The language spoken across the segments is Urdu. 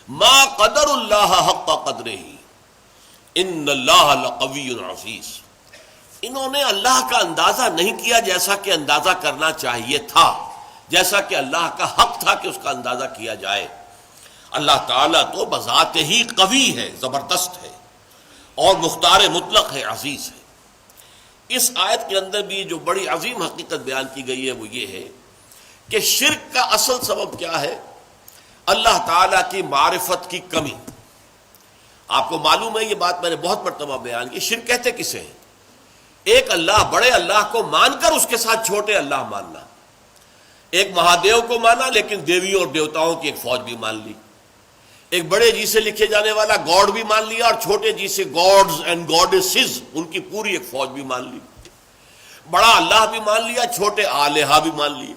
ما قدر اللہ حق قدرہ ان اللہ لقوی عزیز۔ انہوں نے اللہ کا اندازہ نہیں کیا جیسا کہ اندازہ کرنا چاہیے تھا، جیسا کہ اللہ کا حق تھا کہ اس کا اندازہ کیا جائے۔ اللہ تعالیٰ تو بذات ہی قوی ہے، زبردست ہے، اور مختار مطلق ہے، عزیز ہے۔ اس آیت کے اندر بھی جو بڑی عظیم حقیقت بیان کی گئی ہے وہ یہ ہے کہ شرک کا اصل سبب کیا ہے؟ اللہ تعالیٰ کی معرفت کی کمی۔ آپ کو معلوم ہے، یہ بات میں نے بہت مرتبہ بیان کی، شرک کہتے کسے ہیں؟ ایک اللہ، بڑے اللہ کو مان کر اس کے ساتھ چھوٹے اللہ ماننا۔ ایک مہادیو کو مانا لیکن دیویوں اور دیوتاؤں کی ایک فوج بھی مان لی۔ ایک بڑے جی سے لکھے جانے والا گاڈ بھی مان لیا، اور چھوٹے جی سے گاڈز اینڈ گاڈیسز، ان کی پوری ایک فوج بھی مان لی۔ بڑا اللہ بھی مان لیا، چھوٹے آلہہ بھی مان لیے۔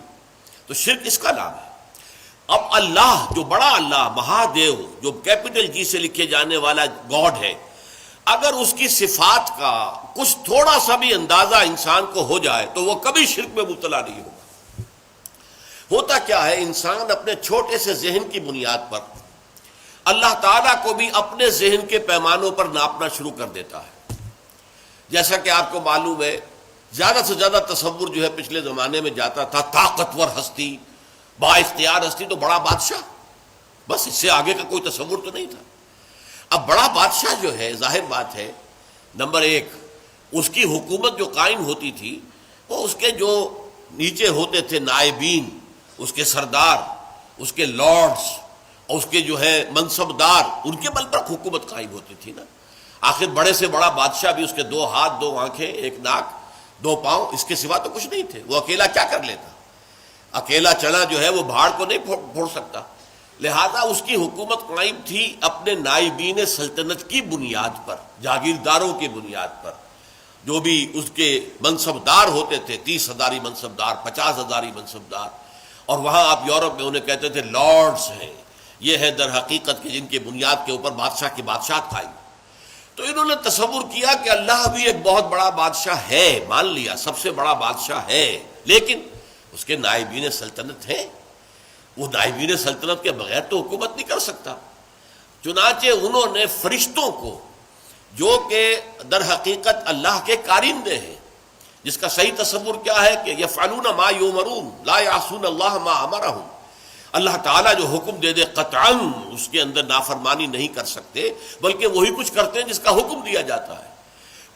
تو شرک اس کا نام ہے۔ اب اللہ، جو بڑا اللہ، مہادیو، جو کیپٹل جی سے لکھے جانے والا گاڈ ہے، اگر اس کی صفات کا کچھ تھوڑا سا بھی اندازہ انسان کو ہو جائے تو وہ کبھی شرک میں مبتلا نہیں ہوگا۔ ہوتا کیا ہے، انسان اپنے چھوٹے سے ذہن کی بنیاد پر اللہ تعالیٰ کو بھی اپنے ذہن کے پیمانوں پر ناپنا شروع کر دیتا ہے۔ جیسا کہ آپ کو معلوم ہے، زیادہ سے زیادہ تصور جو ہے پچھلے زمانے میں جاتا تھا، طاقتور ہستی، با اختیار ہستی تو بڑا بادشاہ، بس اس سے آگے کا کوئی تصور تو نہیں تھا۔ اب بڑا بادشاہ جو ہے، ظاہر بات ہے، نمبر ایک، اس کی حکومت جو قائم ہوتی تھی وہ اس کے جو نیچے ہوتے تھے نائبین، اس کے سردار، اس کے لارڈز، اور اس کے جو ہے منصبدار، ان کے بل پر حکومت قائم ہوتی تھی نا۔ آخر بڑے سے بڑا بادشاہ بھی اس کے 2 ہاتھ، 2 آنکھیں، 1 ناک، 2 پاؤں، اس کے سوا تو کچھ نہیں تھے۔ وہ اکیلا کیا کر لیتا؟ اکیلا چنا جو ہے وہ بھاڑ کو نہیں پھوڑ سکتا۔ لہذا اس کی حکومت قائم تھی اپنے نائبین سلطنت کی بنیاد پر، جاگیرداروں کی بنیاد پر، جو بھی اس کے منصبدار ہوتے تھے، 30 ہزاری منصبدار، 50 ہزاری منصبدار، اور وہاں آپ یورپ میں انہیں کہتے تھے لارڈز ہیں۔ یہ ہے در حقیقت کہ جن کے بنیاد کے اوپر بادشاہ کی بادشاہت قائم۔ تو انہوں نے تصور کیا کہ اللہ بھی ایک بہت بڑا بادشاہ ہے، مان لیا سب سے بڑا بادشاہ ہے، لیکن اس کے نائبین سلطنت ہیں، وہ نائبین سلطنت کے بغیر تو حکومت نہیں کر سکتا۔ چنانچہ انہوں نے فرشتوں کو، جو کہ در حقیقت اللہ کے کارندے ہیں، جس کا صحیح تصور کیا ہے کہ یفعلون ما یؤمرون لا یعصون اللہ ما امرہم، اللہ تعالیٰ جو حکم دے دے قطعاً اس کے اندر نافرمانی نہیں کر سکتے، بلکہ وہی کچھ کرتے ہیں جس کا حکم دیا جاتا ہے۔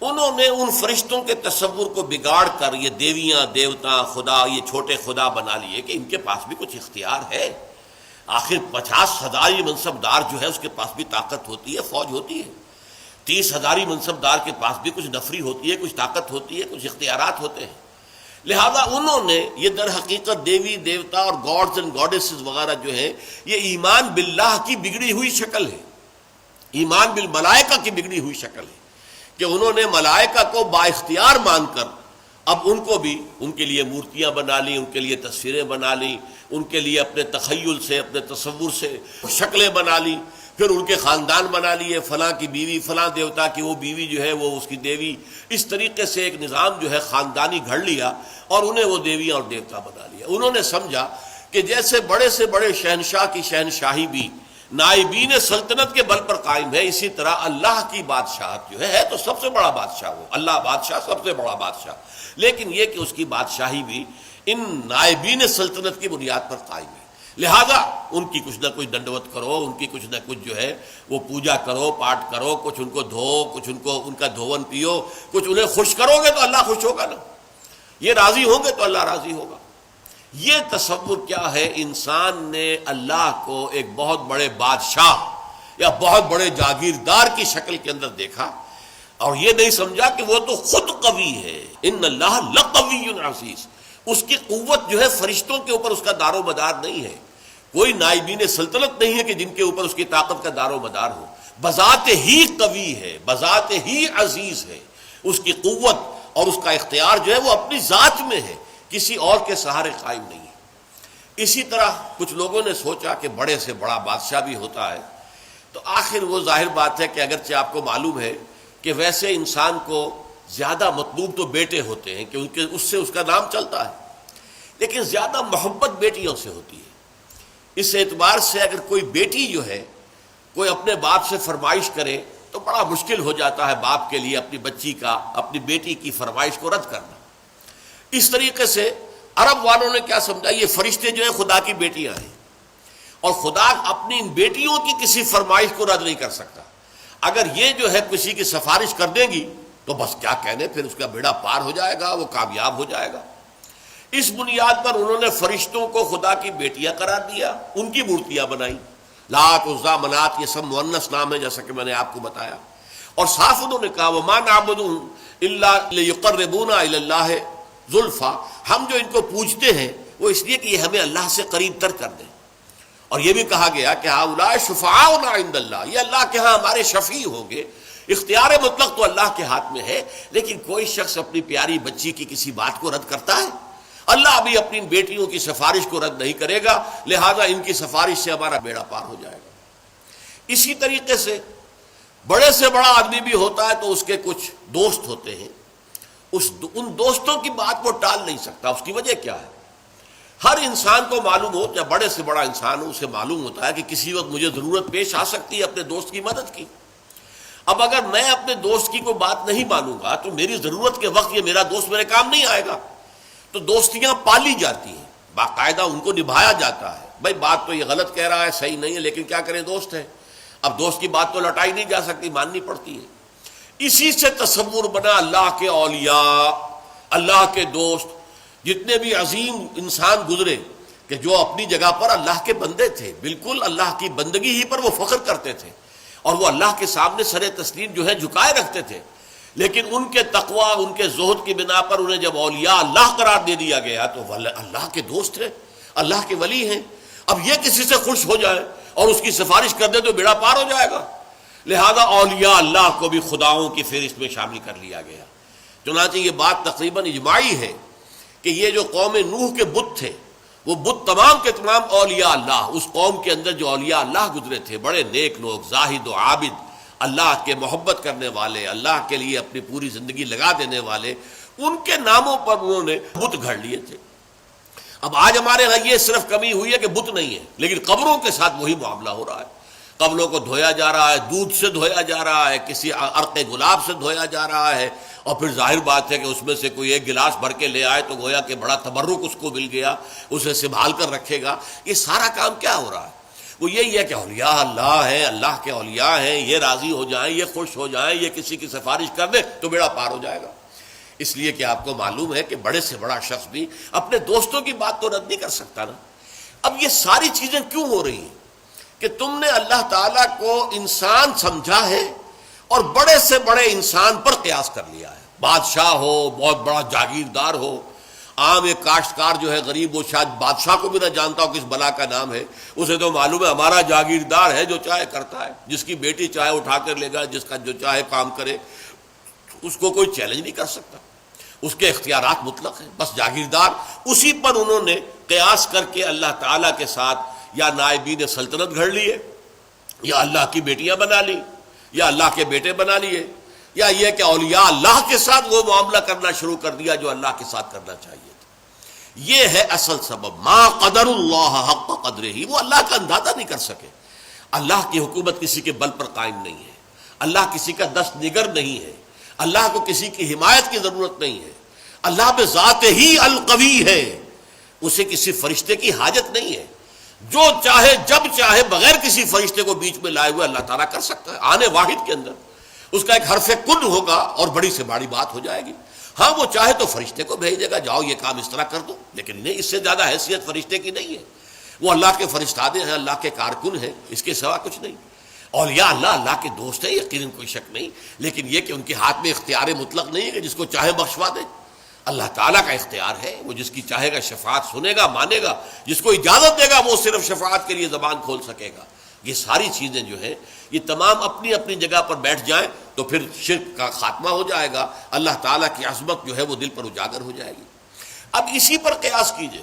انہوں نے ان فرشتوں کے تصور کو بگاڑ کر یہ دیویاں، دیوتا، خدا، یہ چھوٹے خدا بنا لیے کہ ان کے پاس بھی کچھ اختیار ہے۔ آخر 50 ہزاری منصبدار جو ہے اس کے پاس بھی طاقت ہوتی ہے، فوج ہوتی ہے۔ 30 ہزاری منصبدار کے پاس بھی کچھ نفری ہوتی ہے، کچھ طاقت ہوتی ہے، کچھ اختیارات ہوتے ہیں۔ لہذا انہوں نے یہ در حقیقت دیوی، دیوتا اور گاڈز اینڈ گاڈیسز وغیرہ جو ہیں، یہ ایمان باللہ کی بگڑی ہوئی شکل ہے، ایمان بالملائکہ کی بگڑی ہوئی شکل ہے، کہ انہوں نے ملائکہ کو با اختیار مان کر اب ان کو بھی، ان کے لیے مورتیاں بنا لی، ان کے لیے تصویریں بنا لی، ان کے لیے اپنے تخیل سے، اپنے تصور سے شکلیں بنا لی، پھر ان کے خاندان بنا لیے، فلاں کی بیوی، فلاں دیوتا کی وہ بیوی جو ہے وہ اس کی دیوی، اس طریقے سے ایک نظام جو ہے خاندانی گھڑ لیا اور انہیں وہ دیویاں اور دیوتا بنا لیا۔ انہوں نے سمجھا کہ جیسے بڑے سے بڑے شہنشاہ کی شہنشاہی بھی نائبین سلطنت کے بل پر قائم ہے، اسی طرح اللہ کی بادشاہت جو ہے تو سب سے بڑا بادشاہ وہ اللہ بادشاہ، سب سے بڑا بادشاہ، لیکن یہ کہ اس کی بادشاہی بھی ان نائبین سلطنت کی بنیاد پر قائم ہے۔ لہذا ان کی کچھ نہ کچھ دنڈوت کرو، ان کی کچھ نہ کچھ جو ہے وہ پوجا کرو، پاٹ کرو، کچھ ان کو دھو، کچھ ان کو ان کا دھون پیو، کچھ انہیں خوش کرو گے تو اللہ خوش ہوگا نا، یہ راضی ہوں گے تو اللہ راضی ہوگا۔ یہ تصور کیا ہے، انسان نے اللہ کو ایک بہت بڑے بادشاہ یا بہت بڑے جاگیردار کی شکل کے اندر دیکھا، اور یہ نہیں سمجھا کہ وہ تو خود قوی ہے۔ ان اللہ لقوی عزیز، اس کی قوت جو ہے فرشتوں کے اوپر اس کا دار و مدار نہیں ہے، کوئی نائبین سلطنت نہیں ہے کہ جن کے اوپر اس کی طاقت کا دار و مدار ہو، بذات ہی قوی ہے، بذات ہی عزیز ہے، اس کی قوت اور اس کا اختیار جو ہے وہ اپنی ذات میں ہے، کسی اور کے سہارے قائم نہیں ہے۔ اسی طرح کچھ لوگوں نے سوچا کہ بڑے سے بڑا بادشاہ بھی ہوتا ہے، تو آخر وہ ظاہر بات ہے کہ اگرچہ آپ کو معلوم ہے کہ ویسے انسان کو زیادہ مطلوب تو بیٹے ہوتے ہیں کہ اس سے اس کا نام چلتا ہے، لیکن زیادہ محبت بیٹیوں سے ہوتی ہے۔ اس اعتبار سے اگر کوئی بیٹی جو ہے کوئی اپنے باپ سے فرمائش کرے تو بڑا مشکل ہو جاتا ہے باپ کے لیے اپنی بچی کا، اپنی بیٹی کی فرمائش کو رد کرنا۔ اس طریقے سے عرب والوں نے کیا سمجھا، یہ فرشتے جو ہیں خدا کی بیٹیاں ہیں، اور خدا اپنی ان بیٹیوں کی کسی فرمائش کو رد نہیں کر سکتا۔ اگر یہ جو ہے کسی کی سفارش کر دیں گی تو بس کیا کہنے، پھر اس کا بیڑا پار ہو جائے گا، وہ کامیاب ہو جائے گا۔ اس بنیاد پر انہوں نے فرشتوں کو خدا کی بیٹیاں قرار دیا، ان کی مورتیاں بنائی، لات، عزیٰ، منات، یہ سب مؤنث نام ہے جیسا کہ میں نے آپ کو بتایا۔ اور صاف انہوں نے کہا وَمَا نَعْبُدُهُمْ إِلَّا لِيُقَرِّبُونَا إِلَى اللَّهِ زُلْفَىٰ، ہم جو ان کو پوجتے ہیں وہ اس لیے کہ یہ ہمیں اللہ سے قریب تر کر دیں۔ اور یہ بھی کہا گیا کہ هؤلاء شفعاؤنا عند اللہ، یہ اللہ کے ہاں ہمارے شفیع ہوں گے۔ اختیار مطلق تو اللہ کے ہاتھ میں ہے، لیکن کوئی شخص اپنی پیاری بچی کی کسی بات کو رد کرتا ہے؟ اللہ بھی اپنی بیٹیوں کی سفارش کو رد نہیں کرے گا، لہذا ان کی سفارش سے ہمارا بیڑا پار ہو جائے گا۔ اسی طریقے سے بڑے سے بڑا آدمی بھی ہوتا ہے تو اس کے کچھ دوست ہوتے ہیں، ان دوستوں کی بات وہ ٹال نہیں سکتا۔ اس کی وجہ کیا ہے؟ ہر انسان کو معلوم ہو، یا بڑے سے بڑا انسان ہو، اسے معلوم ہوتا ہے کہ کسی وقت مجھے ضرورت پیش آ سکتی ہے اپنے دوست کی مدد کی۔ اب اگر میں اپنے دوست کی کوئی بات نہیں مانوں گا تو میری ضرورت کے وقت یہ میرا دوست میرے کام نہیں آئے گا۔ تو دوستیاں پالی جاتی ہیں، باقاعدہ ان کو نبھایا جاتا ہے۔ بھائی بات تو یہ غلط کہہ رہا ہے، صحیح نہیں ہے، لیکن کیا کریں، دوست ہے۔ اب دوست کی بات تو لٹائی نہیں جا سکتی، ماننی پڑتی ہے۔ اسی سے تصور بنا اللہ کے اولیاء، اللہ کے دوست، جتنے بھی عظیم انسان گزرے کہ جو اپنی جگہ پر اللہ کے بندے تھے، بالکل اللہ کی بندگی ہی پر وہ فخر کرتے تھے، اور وہ اللہ کے سامنے سر تسلیم جو ہے جھکائے رکھتے تھے، لیکن ان کے تقویٰ، ان کے زہد کی بنا پر انہیں جب اولیاء اللہ قرار دے دیا گیا تو اللہ کے دوست ہیں، اللہ کے ولی ہیں۔ اب یہ کسی سے خوش ہو جائے اور اس کی سفارش کر دے تو بیڑا پار ہو جائے گا، لہذا اولیاء اللہ کو بھی خداؤں کی فہرست میں شامل کر لیا گیا۔ چنانچہ یہ بات تقریباً اجماعی ہے کہ یہ جو قوم نوح کے بت تھے، وہ بت تمام کے تمام اولیاء اللہ، اس قوم کے اندر جو اولیاء اللہ گزرے تھے، بڑے نیک لوگ، زاہد و عابد، اللہ کے محبت کرنے والے، اللہ کے لیے اپنی پوری زندگی لگا دینے والے، ان کے ناموں پر انہوں نے بت گھڑ لیے تھے۔ اب آج ہمارے ہاں یہ صرف کمی ہوئی ہے کہ بت نہیں ہے، لیکن قبروں کے ساتھ وہی معاملہ ہو رہا ہے۔ قبروں کو دھویا جا رہا ہے، دودھ سے دھویا جا رہا ہے، کسی عرق گلاب سے دھویا جا رہا ہے، اور پھر ظاہر بات ہے کہ اس میں سے کوئی ایک گلاس بھر کے لے آئے تو گویا کہ بڑا تبرک اس کو مل گیا، اسے سنبھال کر رکھے گا۔ یہ سارا کام کیا ہو رہا ہے؟ وہ یہی ہے کہ اولیاء اللہ ہیں، اللہ کے اولیاء ہیں، یہ راضی ہو جائیں، یہ خوش ہو جائیں، یہ کسی کی سفارش کر دیں تو بیڑا پار ہو جائے گا۔ اس لیے کہ آپ کو معلوم ہے کہ بڑے سے بڑا شخص بھی اپنے دوستوں کی بات تو رد نہیں کر سکتا نا۔ اب یہ ساری چیزیں کیوں ہو رہی ہیں؟ کہ تم نے اللہ تعالیٰ کو انسان سمجھا ہے اور بڑے سے بڑے انسان پر قیاس کر لیا ہے۔ بادشاہ ہو، بہت بڑا جاگیردار ہو، عام ایک کاشتکار جو ہے غریب، وہ شاید بادشاہ کو بھی نہ جانتا ہو کس بلا کا نام ہے، اسے تو معلوم ہے ہمارا جاگیردار ہے، جو چاہے کرتا ہے، جس کی بیٹی چاہے اٹھا کر لے گا، جس کا جو چاہے کام کرے، اس کو کوئی چیلنج نہیں کر سکتا، اس کے اختیارات مطلق ہیں، بس جاگیردار۔ اسی پر انہوں نے قیاس کر کے اللہ تعالیٰ کے ساتھ یا نائبین سلطنت گھڑ لیے، یا اللہ کی بیٹیاں بنا لی، یا اللہ کے بیٹے بنا لیے، یا یہ کہ اولیاء اللہ کے ساتھ وہ معاملہ کرنا شروع کر دیا جو اللہ کے ساتھ کرنا چاہیے تھا۔ یہ ہے اصل سبب۔ ما قدر اللہ حق قدرہ، وہ اللہ کا اندازہ نہیں کر سکے۔ اللہ کی حکومت کسی کے بل پر قائم نہیں ہے، اللہ کسی کا دست نگر نہیں ہے، اللہ کو کسی کی حمایت کی ضرورت نہیں ہے، اللہ بذات ہی القوی ہے، اسے کسی فرشتے کی حاجت نہیں ہے۔ جو چاہے جب چاہے بغیر کسی فرشتے کو بیچ میں لائے ہوئے اللہ تعالیٰ کر سکتا ہے۔ آنے واحد کے اندر اس کا ایک حرف کن ہوگا اور بڑی سے بڑی بات ہو جائے گی۔ ہاں وہ چاہے تو فرشتے کو بھیج دے گا، جاؤ یہ کام اس طرح کر دو، لیکن نہیں، اس سے زیادہ حیثیت فرشتے کی نہیں ہے۔ وہ اللہ کے فرشتادے ہیں، اللہ کے کارکن ہیں، اس کے سوا کچھ نہیں۔ اولیاء اللہ کے دوست ہیں، یقیناً کوئی شک نہیں، لیکن یہ کہ ان کے ہاتھ میں اختیار مطلق نہیں ہے کہ جس کو چاہے بخشوا دے۔ اللہ تعالیٰ کا اختیار ہے، وہ جس کی چاہے گا شفاعت سنے گا، مانے گا، جس کو اجازت دے گا وہ صرف شفاعت کے لیے زبان کھول سکے گا۔ یہ ساری چیزیں جو ہیں یہ تمام اپنی اپنی جگہ پر بیٹھ جائیں تو پھر شرک کا خاتمہ ہو جائے گا، اللہ تعالیٰ کی عظمت جو ہے وہ دل پر اجاگر ہو جائے گی۔ اب اسی پر قیاس کیجئے،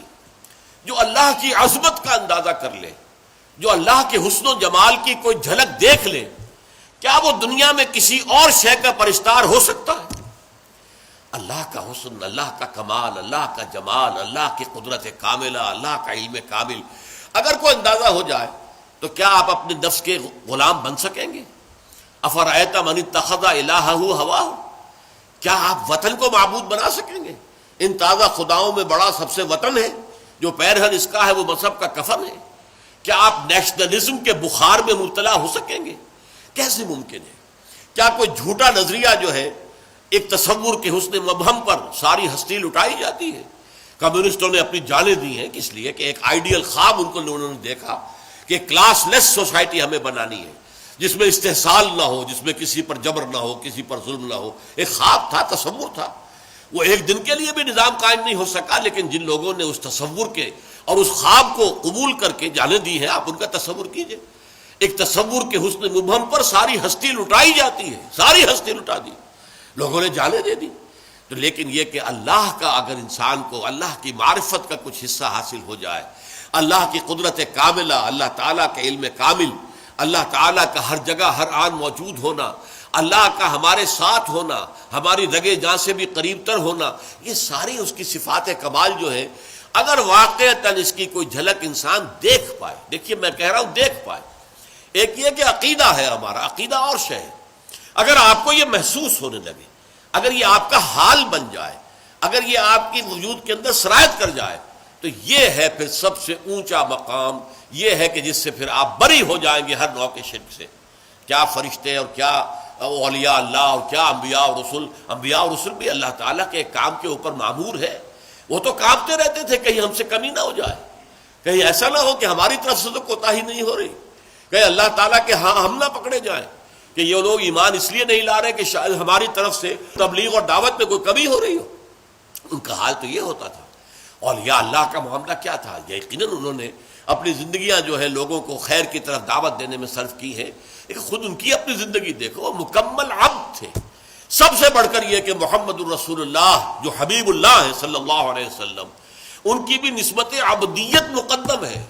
جو اللہ کی عظمت کا اندازہ کر لے، جو اللہ کے حسن و جمال کی کوئی جھلک دیکھ لے، کیا وہ دنیا میں کسی اور شے کا پرستار ہو سکتا ہے؟ اللہ کا حسن، اللہ کا کمال، اللہ کا جمال، اللہ کی قدرت کاملہ، اللہ کا علم کامل اگر کوئی اندازہ ہو جائے تو کیا آپ اپنے نفس کے غلام بن سکیں گے؟ افرأیت من اتخذ الہہ ہواہ، کیا آپ وطن کو معبود بنا سکیں گے؟ ان تازہ خداؤں میں بڑا سب سے وطن ہے، جو پیرہن اس کا ہے وہ مذہب کا کفن ہے۔ کیا آپ نیشنلزم کے بخار میں مبتلا ہو سکیں گے؟ کیسے ممکن ہے؟ کیا کوئی جھوٹا نظریہ جو ہے ایک تصور کے حسن مبہم پر ساری ہستی لٹائی جاتی ہے؟ کمیونسٹوں نے اپنی جانیں دی ہیں کس لیے کہ ایک آئیڈیل خواب انہوں نے دیکھا کہ کلاس لیس سوسائٹی ہمیں بنانی ہے، جس میں استحصال نہ ہو، جس میں کسی پر جبر نہ ہو، کسی پر ظلم نہ ہو۔ ایک خواب تھا، تصور تھا، وہ ایک دن کے لیے بھی نظام قائم نہیں ہو سکا، لیکن جن لوگوں نے اس تصور کے اور اس خواب کو قبول کر کے جانیں دی ہیں، آپ ان کا تصور کیجئے۔ ایک تصور کے حسن مبہم پر ساری ہستی لٹائی جاتی ہے، ساری ہستی لٹا دی، لوگوں نے جانیں دے دی۔ تو لیکن یہ کہ اللہ کا اگر انسان کو اللہ کی معرفت کا کچھ حصہ حاصل ہو جائے، اللہ کی قدرت کاملہ، اللہ تعالیٰ کا علم کامل، اللہ تعالیٰ کا ہر جگہ ہر آن موجود ہونا، اللہ کا ہمارے ساتھ ہونا، ہماری رگے جاں سے بھی قریب تر ہونا، یہ ساری اس کی صفات کمال جو ہے، اگر واقعتاً اس کی کوئی جھلک انسان دیکھ پائے، دیکھیے میں کہہ رہا ہوں دیکھ پائے، ایک یہ کہ عقیدہ ہے ہمارا، عقیدہ اور شے ہے، اگر آپ کو یہ محسوس ہونے لگے، اگر یہ آپ کا حال بن جائے، اگر یہ آپ کی وجود کے اندر سرایت کر جائے، تو یہ ہے پھر سب سے اونچا مقام، یہ ہے کہ جس سے پھر آپ بری ہو جائیں گے ہر نوع کے شرک سے۔ کیا فرشتے اور کیا اولیاء اللہ اور کیا انبیاء اور رسول، انبیاء اور رسول بھی اللہ تعالیٰ کے ایک کام کے اوپر معمور ہے، وہ تو کانپتے رہتے تھے کہیں ہم سے کمی نہ ہو جائے، کہیں ایسا نہ ہو کہ ہماری طرف سے تو کوتاہی نہیں ہو رہی، کہیں اللہ تعالیٰ کے ہاں ہم نہ پکڑے جائیں کہ یہ لوگ ایمان اس لیے نہیں لا رہے کہ شاید ہماری طرف سے تبلیغ اور دعوت میں کوئی کمی ہو رہی ہو۔ ان کا حال تو یہ ہوتا تھا۔ اولیاء اللہ کا معاملہ کیا تھا؟ یقیناً انہوں نے اپنی زندگیاں جو ہے لوگوں کو خیر کی طرف دعوت دینے میں صرف کی ہے، لیکن خود ان کی اپنی زندگی دیکھو، وہ مکمل عبد تھے۔ سب سے بڑھ کر یہ کہ محمد الرسول اللہ جو حبیب اللہ ہے صلی اللہ علیہ وسلم، ان کی بھی نسبت عبدیت مقدم ہے،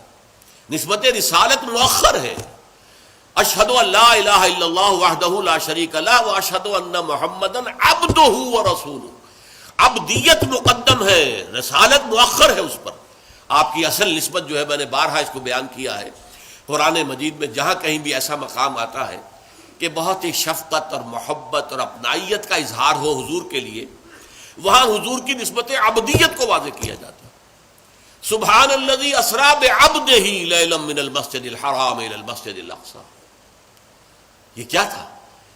نسبت رسالت مؤخر ہے۔ اشہد ان لا الہ الا اللہ وحدہ لا شریک لہ واشہد ان محمدا عبدہ ورسولہ، عبدیت مقدم ہے، رسالت مؤخر ہے اس پر۔ آپ کی اصل نسبت جو ہے، میں نے بارہا اس کو بیان کیا ہے، قرآن مجید میں جہاں کہیں بھی ایسا مقام آتا ہے کہ بہت ہی شفقت اور محبت اور اپنائیت کا اظہار ہو حضور کے لیے، وہاں حضور کی نسبت عبدیت کو واضح کیا جاتا ہے۔ سبحان الذی اسریٰ بعبدہ لیلا من المسجد الحرام الی المسجد الاقصی، یہ کیا تھا؟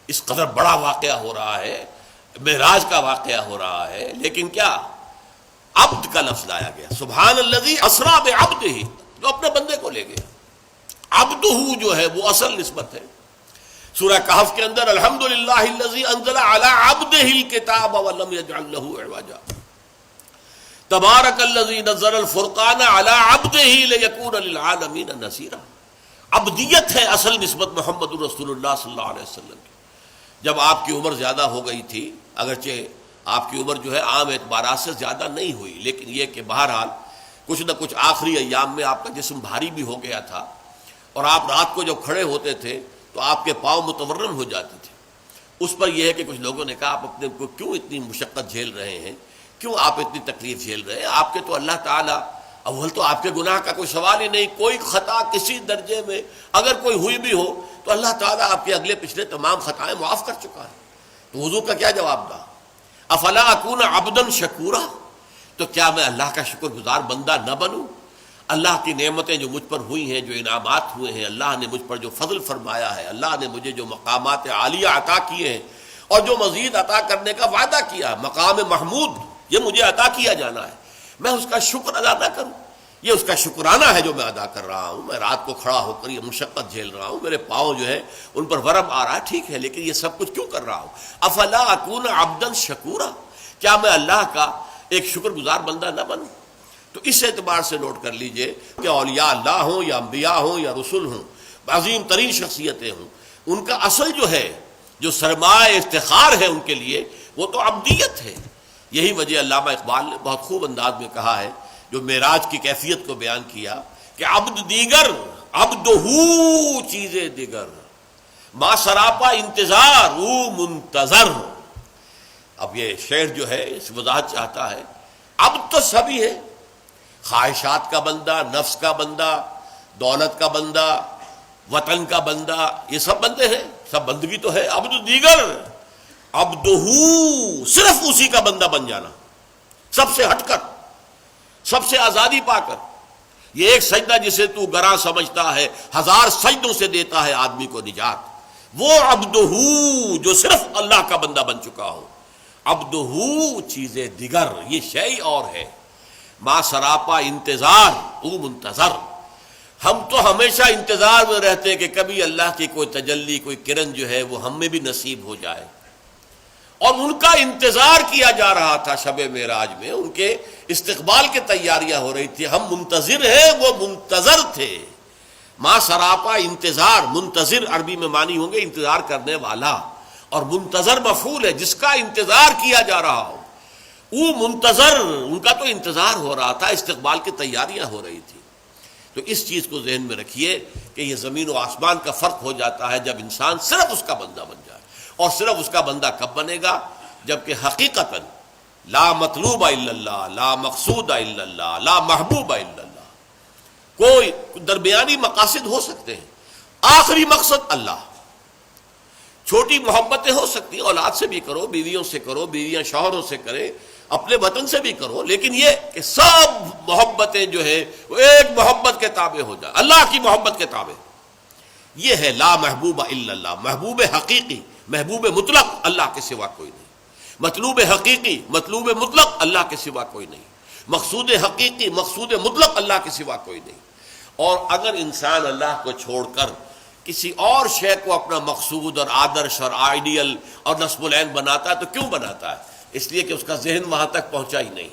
اس قدر بڑا واقعہ ہو رہا ہے، معراج کا واقعہ ہو رہا ہے، لیکن کیا عبد کا لفظ لایا گیا، سبحان الذی اسریٰ بعبدہ، جو اپنے بندے کو لے گیا۔ عبدہ جو ہے وہ اصل نسبت ہے۔ سورہ کہف کے اندر الحمدللہ الذی انزل علی عبدہ الکتاب ولم یجعل لہ عوجا، تبارک الذی نزل الفرقان علی عبدہ لیکون للعالمین نذیرا۔ عبدیت ہے اصل نسبت محمد الرسول اللہ صلی اللہ علیہ وسلم کی۔ جب آپ کی عمر زیادہ ہو گئی تھی، اگرچہ آپ کی عمر جو ہے عام اعتبارات سے زیادہ نہیں ہوئی، لیکن یہ کہ بہرحال کچھ نہ کچھ آخری ایام میں آپ کا جسم بھاری بھی ہو گیا تھا، اور آپ رات کو جب کھڑے ہوتے تھے تو آپ کے پاؤں متورم ہو جاتے تھے۔ اس پر یہ ہے کہ کچھ لوگوں نے کہا آپ اپنے کو کیوں اتنی مشقت جھیل رہے ہیں، کیوں آپ اتنی تکلیف جھیل رہے ہیں؟ آپ کے تو اللہ تعالیٰ، اول تو آپ کے گناہ کا کوئی سوال ہی نہیں، کوئی خطا کسی درجے میں اگر کوئی ہوئی بھی ہو تو اللہ تعالیٰ آپ کے اگلے پچھلے تمام خطائیں معاف کر چکا ہے۔ تو حضور کا کیا جواب تھا؟ افلا اکون عبدا شکورا، تو کیا میں اللہ کا شکر گزار بندہ نہ بنوں؟ اللہ کی نعمتیں جو مجھ پر ہوئی ہیں، جو انعامات ہوئے ہیں، اللہ نے مجھ پر جو فضل فرمایا ہے، اللہ نے مجھے جو مقامات عالیہ عطا کیے ہیں اور جو مزید عطا کرنے کا وعدہ کیا ہے، مقام محمود یہ مجھے عطا کیا جانا ہے، میں اس کا شکر ادا نہ کروں؟ یہ اس کا شکرانہ ہے جو میں ادا کر رہا ہوں۔ میں رات کو کھڑا ہو کر یہ مشقت جھیل رہا ہوں، میرے پاؤں جو ہے ان پر ورم آ رہا ہے، ٹھیک ہے، لیکن یہ سب کچھ کیوں کر رہا ہوں؟ افلا اکون عبدا شکورا، کیا میں اللہ کا ایک شکر گزار بندہ نہ بنوں؟ تو اس اعتبار سے نوٹ کر لیجئے کہ اولیاء اللہ ہوں یا انبیاء ہوں یا رسول ہوں، عظیم ترین شخصیتیں ہوں، ان کا اصل جو ہے، جو سرمایہ افتخار ہے ان کے لیے، وہ تو عبدیت ہے۔ یہی وجہ علامہ اقبال نے بہت خوب انداز میں کہا ہے، جو معراج کی کیفیت کو بیان کیا کہ عبد دیگر عبدہ چیزیں دیگر، ما سراپا انتظار او منتظر۔ اب یہ شعر جو ہے اس وضاحت چاہتا ہے، عبد تو سبھی ہے، خواہشات کا بندہ، نفس کا بندہ، دولت کا بندہ، وطن کا بندہ، یہ سب بندے ہیں، سب بندگی تو ہے۔ عبد دیگر، عبدہو، صرف اسی کا بندہ بن جانا، سب سے ہٹ کر، سب سے آزادی پا کر۔ یہ ایک سجدہ جسے تو گراں سمجھتا ہے، 1000 سجدوں سے دیتا ہے آدمی کو نجات، وہ عبدہو جو صرف اللہ کا بندہ بن چکا ہو۔ عبدہو چیز دیگر، یہ شیء اور ہے۔ ما سراپا انتظار، او منتظر۔ ہم تو ہمیشہ انتظار میں رہتے ہیں کہ کبھی اللہ کی کوئی تجلی، کوئی کرن جو ہے وہ ہم میں بھی نصیب ہو جائے، اور ان کا انتظار کیا جا رہا تھا۔ شب معراج میں ان کے استقبال کی تیاریاں ہو رہی تھی، ہم منتظر ہیں، وہ منتظر تھے۔ ما سراپا انتظار، منتظر عربی میں معنی ہوں گے انتظار کرنے والا، اور منتظر مفعول ہے جس کا انتظار کیا جا رہا ہو۔ وہ منتظر، ان کا تو انتظار ہو رہا تھا، استقبال کی تیاریاں ہو رہی تھی۔ تو اس چیز کو ذہن میں رکھیے کہ یہ زمین و آسمان کا فرق ہو جاتا ہے جب انسان صرف اس کا بندہ بن جائے، اور صرف اس کا بندہ کب بنے گا؟ جبکہ حقیقتاً لا مطلوب الا اللہ، لا مقصود الا اللہ، لا محبوب الا اللہ۔ کوئی درمیانی مقاصد ہو سکتے ہیں، آخری مقصد اللہ۔ چھوٹی محبتیں ہو سکتی ہیں، اولاد سے بھی کرو، بیویوں سے کرو، بیویاں شوہروں سے کرے، اپنے وطن سے بھی کرو، لیکن یہ کہ سب محبتیں جو ہے وہ ایک محبت کے تابع ہو جائے، اللہ کی محبت کے تابع۔ یہ ہے لا محبوب الا اللہ، محبوب حقیقی، محبوب مطلق اللہ کے سوا کوئی نہیں، مطلوب حقیقی، مطلوب مطلق اللہ کے سوا کوئی نہیں، مقصود حقیقی، مقصود مطلق اللہ کے سوا کوئی نہیں۔ اور اگر انسان اللہ کو چھوڑ کر کسی اور شے کو اپنا مقصود اور آدرش اور آئیڈیل اور نصب العین بناتا ہے تو کیوں بناتا ہے؟ اس لیے کہ اس کا ذہن وہاں تک پہنچا ہی نہیں،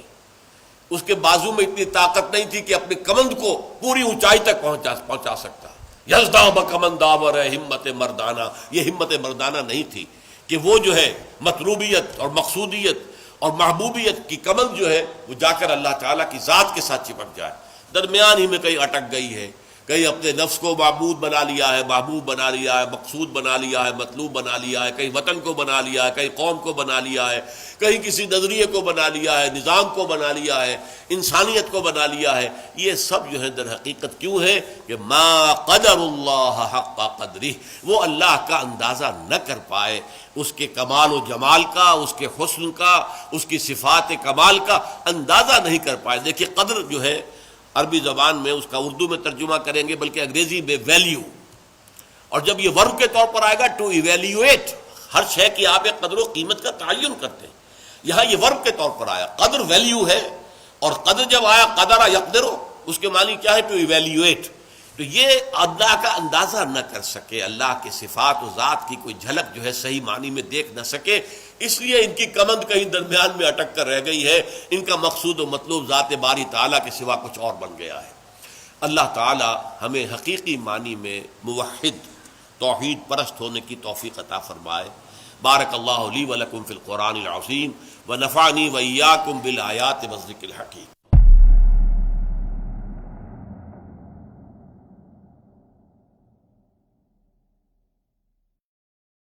اس کے بازو میں اتنی طاقت نہیں تھی کہ اپنی کمند کو پوری اونچائی تک پہنچا سکتا۔ یزداں بکمند داور ہے ہمت مردانہ، یہ ہمت مردانہ نہیں تھی کہ وہ جو ہے مطلوبیت اور مقصودیت اور محبوبیت کی کمند جو ہے وہ جا کر اللہ تعالیٰ کی ذات کے ساتھ چپک جائے، درمیان ہی میں کہیں اٹک گئی ہے، کہیں اپنے نفس کو معبود بنا لیا ہے، محبوب بنا لیا ہے، مقصود بنا لیا ہے، مطلوب بنا لیا ہے، کہیں وطن کو بنا لیا ہے، کہیں قوم کو بنا لیا ہے، کہیں کسی نظریے کو بنا لیا ہے، نظام کو بنا لیا ہے، انسانیت کو بنا لیا ہے۔ یہ سب جو ہے در حقیقت کیوں ہے کہ ما قدر اللہ حق قدرہ، وہ اللہ کا اندازہ نہ کر پائے، اس کے کمال و جمال کا، اس کے حسن کا، اس کی صفات کمال کا اندازہ نہیں کر پائے۔ دیکھیے قدر جو ہے عربی زبان میں اس کا اردو میں ترجمہ کریں گے، بلکہ انگریزی میں ویلیو، اور جب یہ ورب کے طور پر آئے گا ٹو ایویلیویٹ، ہر شے کی آپ ایک قدر و قیمت کا تعین کرتے ہیں، یہاں یہ ورب کے طور پر آیا، قدر ویلیو ہے، اور قدر جب آیا قدر یقدرو، اس کے معنی کیا ہے؟ To evaluate. تو یہ اللہ کا اندازہ نہ کر سکے، اللہ کی صفات و ذات کی کوئی جھلک جو ہے صحیح معنی میں دیکھ نہ سکے، اس لیے ان کی کمند کہیں درمیان میں اٹک کر رہ گئی ہے، ان کا مقصود و مطلوب ذات باری تعالیٰ کے سوا کچھ اور بن گیا ہے۔ اللہ تعالیٰ ہمیں حقیقی معنی میں موحد، توحید پرست ہونے کی توفیق عطا فرمائے۔ بارک اللہ لی و لکم فی القرآن العظیم ونفعنی وإیاکم بالآیات والذکر الحکیم۔